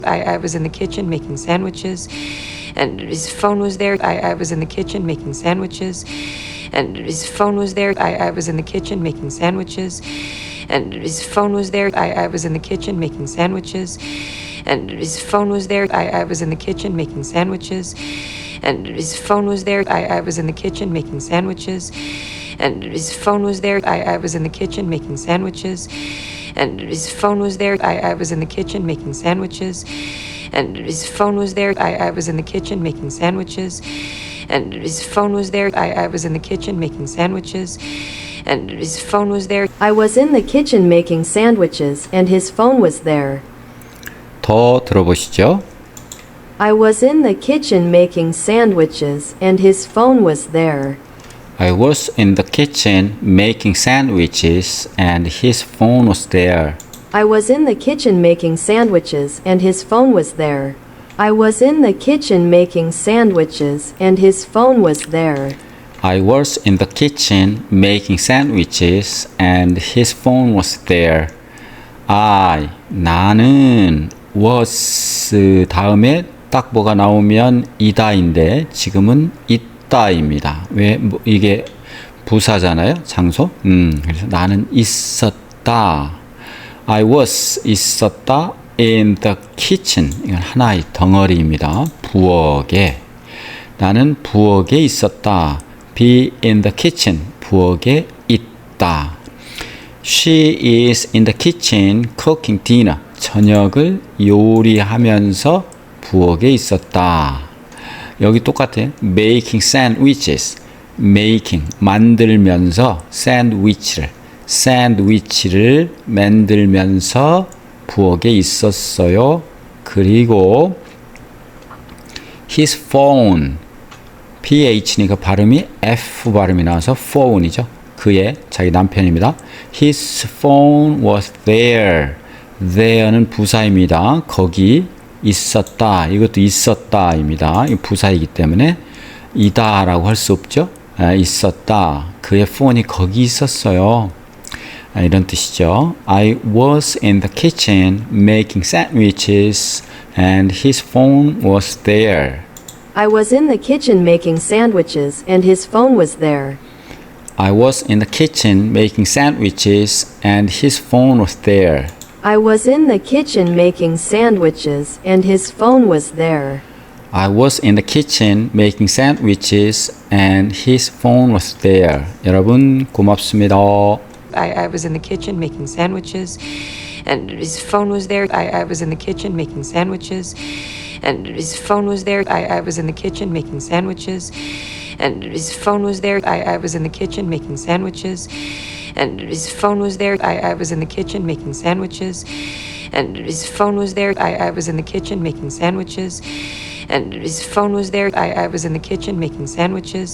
I was in the kitchen making sandwiches, and his phone was there. I was in the kitchen making sandwiches, and his phone was there. I was in the kitchen making sandwiches, and his phone was there. I was in the kitchen making sandwiches, and his phone was there. I was in the kitchen making sandwiches, and his phone was there. I was in the kitchen making sandwiches, and his phone was there. I was in the kitchen making sandwiches, and his phone was there. I was in the kitchen making sandwiches, and his phone was there. I was in the kitchen making sandwiches, and his phone was there. I was in the kitchen making sandwiches, and his phone was there. I was in the kitchen making sandwiches and his phone was there. 더 들어보시죠. I was in the kitchen making sandwiches and his phone was there. I was in the kitchen making sandwiches and his phone was there. I was in the kitchen making sandwiches and his phone was there. I was in the kitchen making sandwiches and his phone was there. I was in the kitchen making sandwiches and his phone was there. 나는 was 다음에 딱 뭐가 나오면 이다인데 지금은 있다입니다. 왜 이게 부사잖아요. 장소. 그래서 나는 있었다. I was 있었다 in the kitchen. 이건 하나의 덩어리입니다. 부엌에. 나는 부엌에 있었다. be in the kitchen. 부엌에 있다. She is in the kitchen cooking dinner. 저녁을 요리하면서 부엌에 있었다. 여기 똑같아요. making sandwiches. making 만들면서 샌드위치를 만들면서 부엌에 있었어요. 그리고 his phone ph니까 발음이 F 발음이 나와서 phone이죠. 그의 자기 남편입니다. His phone was there. there는 부사입니다. 거기 있었다. 이것도 있었다입니다. 이 부사이기 때문에 이다라고 할 수 없죠. 있었다. 그의 폰이 거기 있었어요. 이런 뜻이죠. I was in the kitchen making sandwiches and his phone was there. I was in the kitchen making sandwiches and his phone was there. I was in the kitchen making sandwiches and his phone was there. I was in the kitchen making sandwiches and his phone was there. I was in the kitchen making sandwiches and his phone was there. 여러분 고맙습니다. I was in the kitchen making sandwiches, and his phone was there. I was in the kitchen making sandwiches, and his phone was there. I was in the kitchen making sandwiches, and his phone was there. I was in the kitchen making sandwiches, and his phone was there. I was in the kitchen making sandwiches, and his phone was there. I was in the kitchen making sandwiches, and his phone was there. I was in the kitchen making sandwiches,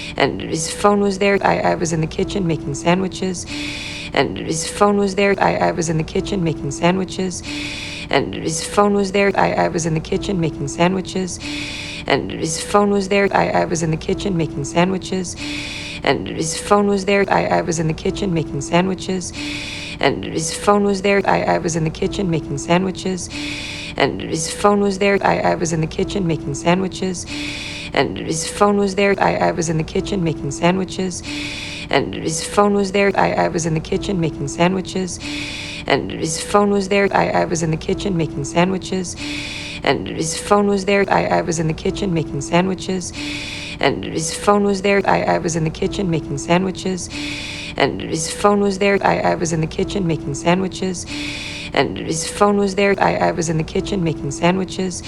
and his phone was there. I was in the kitchen making sandwiches, and his phone was there. I was in the kitchen making sandwiches, and his phone was there. I was in the kitchen making sandwiches, and his phone was there. I was in the kitchen making sandwiches, and his phone was there. I was in the kitchen making sandwiches, and his phone was there. I was in the kitchen making sandwiches, and his phone was there. I was in the kitchen making sandwiches, and his phone was there. I was in the kitchen making sandwiches, and his phone was there. I was in the kitchen making sandwiches, and his phone was there. I was in the kitchen making sandwiches, and his phone was there. I was in the kitchen making sandwiches, and his phone was there. I was in the kitchen making sandwiches, and his phone was there. I was in the kitchen making sandwiches, and his phone was there. I was in the kitchen making sandwiches,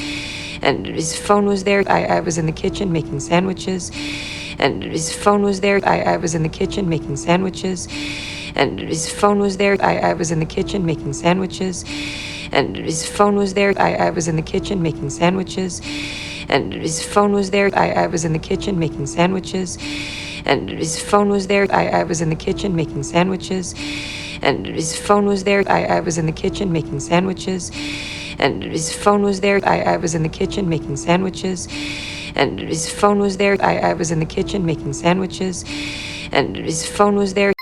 and his phone was there. I was in the kitchen making sandwiches, and his phone was there. I was in the kitchen making sandwiches, and his phone was there. I was in the kitchen making sandwiches, and his phone was there. I was in the kitchen making sandwiches, and his phone was there. I was in the kitchen making sandwiches, and his phone was there. I was in the kitchen making sandwiches, and his phone was there. I was in the kitchen making sandwiches, and his phone was there. I was in the kitchen making sandwiches, and his phone was there. I was in the kitchen making sandwiches, and his phone was there.